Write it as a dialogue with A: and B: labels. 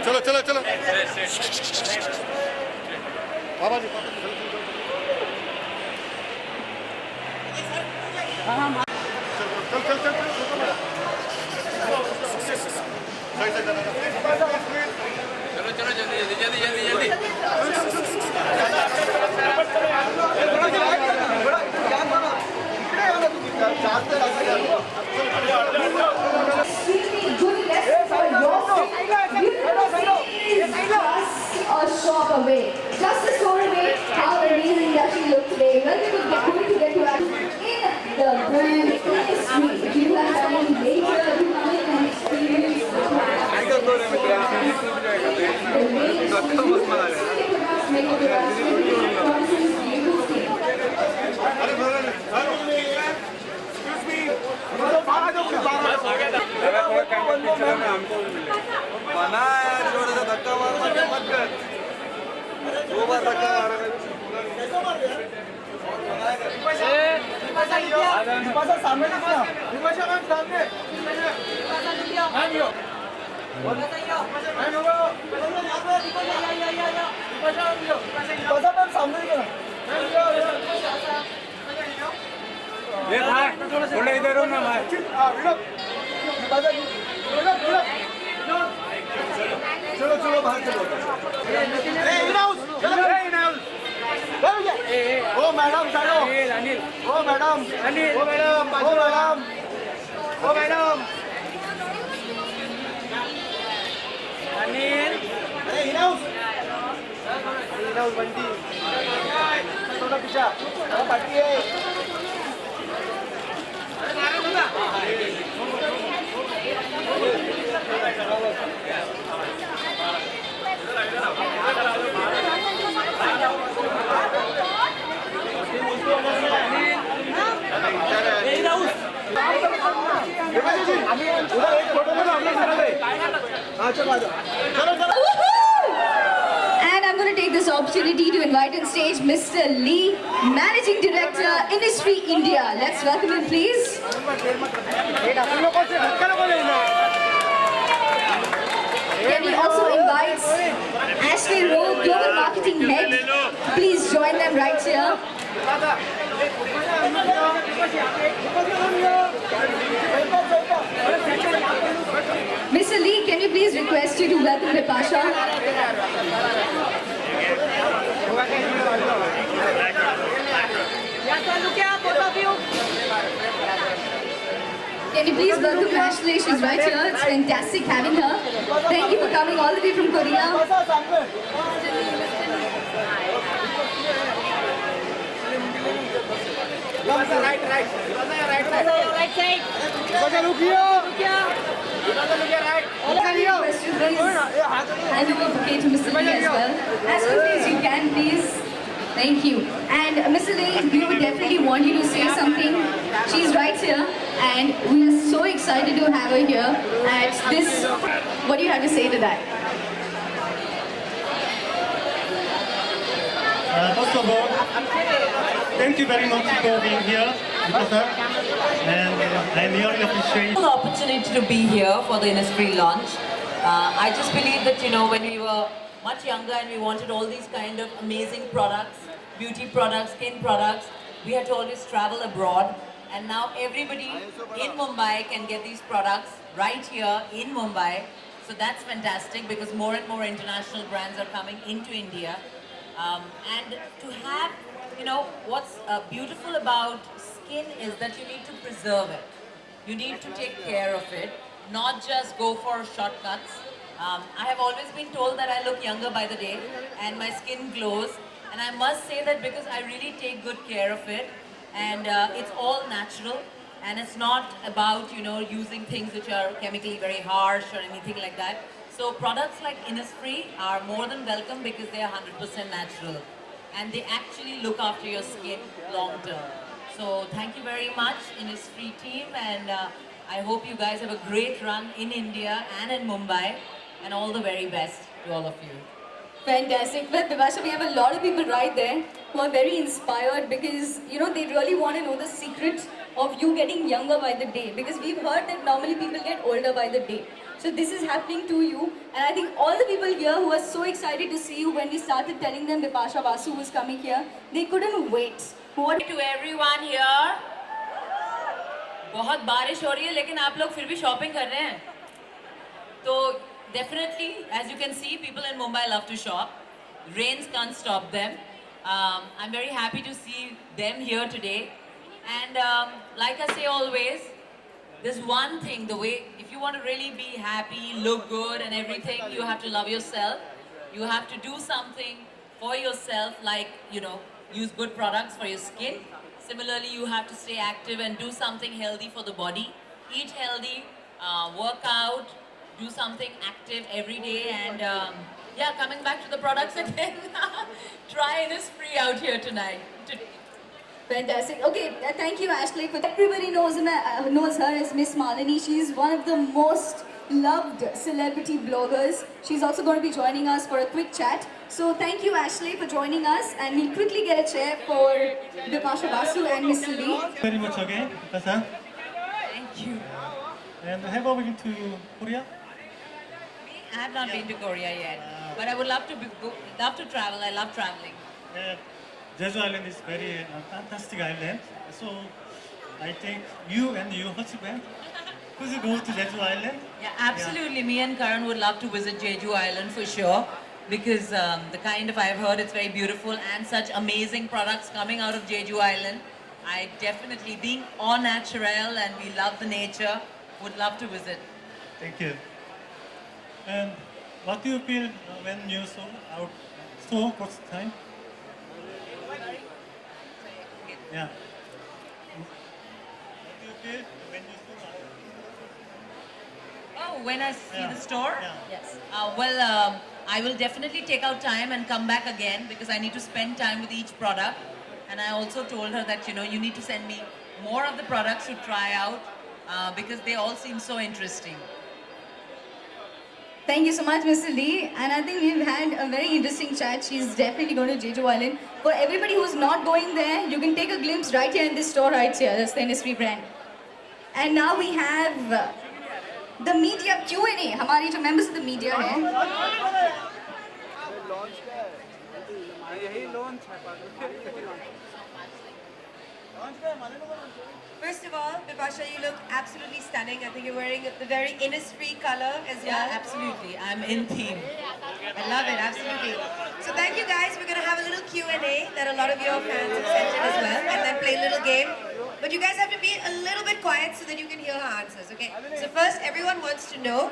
A: चलो चलो चलो बाबा जी चल चल चल
B: चलो चलो जल्दी जल्दी जल्दी जल्दी
C: a shot away, just a score away. How amazing does she look today? When we will going to get to act in the brand industry. If you have done any major to come in and experience the brand, the main products make it
D: बना यार थोड़ा सा धक्का मारना क्या मत कर 2 बार धक्का मारेगा सामने थोड़ा इधर हो ना भाई चलो चलो बाहर चलो ओ मैडम चलो ओ मैडम ओ मैडम ओ मैडम ओ मैडम अनिल अरे हिनाउस बंटी थोड़ा पीछा पार्टी है
C: And I'm going to take this opportunity to invite on stage Mr. Lee, Managing Director, Industry India. Let's welcome him, please. Can we also invite Ashley Rowe, Global Marketing Head. Please join them right here. Mr. Lee, can we please request you to welcome Bipasha? Can you please welcome Ashley? She's right here. It's fantastic having her. Thank you for coming all the way from Korea.
E: Right side.
C: And you will bouquet to Mr. Lee as well. As quickly as you can, please. Thank you. And Mr. Lee, we would definitely want you to say something. She's right here, and we are so excited to have her here at this. What do you have to say to that?
F: First of all, thank you very much for being here, sir. And I really appreciate
E: The opportunity to be here for the Innisfree launch. I just believe that, you know, when we were much younger and we wanted all these kind of amazing products, beauty products, skin products, we had to always travel abroad. And now everybody in Mumbai can get these products right here in Mumbai. So that's fantastic because more and more international brands are coming into India. And to have, you know, what's beautiful about skin is that you need to preserve it. You need to take care of it, not just go for shortcuts. I have always been told that I look younger by the day and my skin glows. And I must say that because I really take good care of it, and it's all natural, and it's not about, you know, using things which are chemically very harsh or anything like that. So products like Innisfree are more than welcome because they are 100% natural, and they actually look after your skin long term. So thank you very much, Innisfree team, and I hope you guys have a great run in India and in Mumbai, and all the very best to all of you.
C: Fantastic. Well, Bipasha, we have a lot of people right there who are very inspired because, you know, they really want to know the secret of you getting younger by the day, because we've heard that normally people get older by the day. So this is happening to you, and I think all the people here who are so excited to see you, when we started telling them Bipasha Basu was coming here, they couldn't wait. What
E: To everyone here, बहुत बारिश हो रही है लेकिन आप लोग फिर भी शॉपिंग कर रहे हैं तो definitely, as you can see, people in Mumbai love to shop. Rains can't stop them. I'm very happy to see them here today. And like I say always, there's one thing, the way, if you want to really be happy, look good and everything, you have to love yourself. You have to do something for yourself, like, you know, use good products for your skin. Similarly, you have to stay active and do something healthy for the body. Eat healthy, work out, do something active every day, and yeah, coming back to the products again, try Innisfree out here tonight.
C: Fantastic. Okay, thank you, Ashley. Everybody knows her as Miss Malini. She's one of the most loved celebrity bloggers. She's also going to be joining us for a quick chat. So thank you, Ashley, for joining us. And we'll quickly get a chair for Bipasha Basu and Mr. Lee.
F: Very much again, Bipasha.
E: Thank you.
F: And have you been to Korea?
E: I have not been to Korea yet, but I would love to travel. I love traveling.
F: Jeju Island is very fantastic island. So I think you and your husband could go to Jeju Island.
E: Yeah, absolutely. Me and Karan would love to visit Jeju Island for sure, because the kind of, I've heard it's very beautiful and such amazing products coming out of Jeju Island. I definitely, being all natural and we love the nature, would love to visit.
F: Thank you. And what do you feel when you saw our store first time? Yeah. What do you feel when you saw our?
E: Oh, when I see the store?
F: Yeah.
E: Yes. Well, I will definitely take out time and come back again because I need to spend time with each product. And I also told her that, you know, you need to send me more of the products to try out because they all seem so interesting.
C: Thank you so much, Mr. Lee. And I think we've had a very interesting chat. She's definitely going to Jeju Island. For everybody who's not going there, you can take a glimpse right here in this store right here. That's the Innisfree brand. And now we have the media Q&A. हमारी जो members of the media हैं.
G: First of all, Bipasha, you look absolutely stunning. I think you're wearing the very Innisfree color as well.
E: Yeah, absolutely. I'm in theme.
G: I love it, absolutely. So thank you guys. We're going to have a little Q&A that a lot of your fans have sent in as well, and then play a little game. But you guys have to be a little bit quiet so that you can hear her answers, okay? So first, everyone wants to know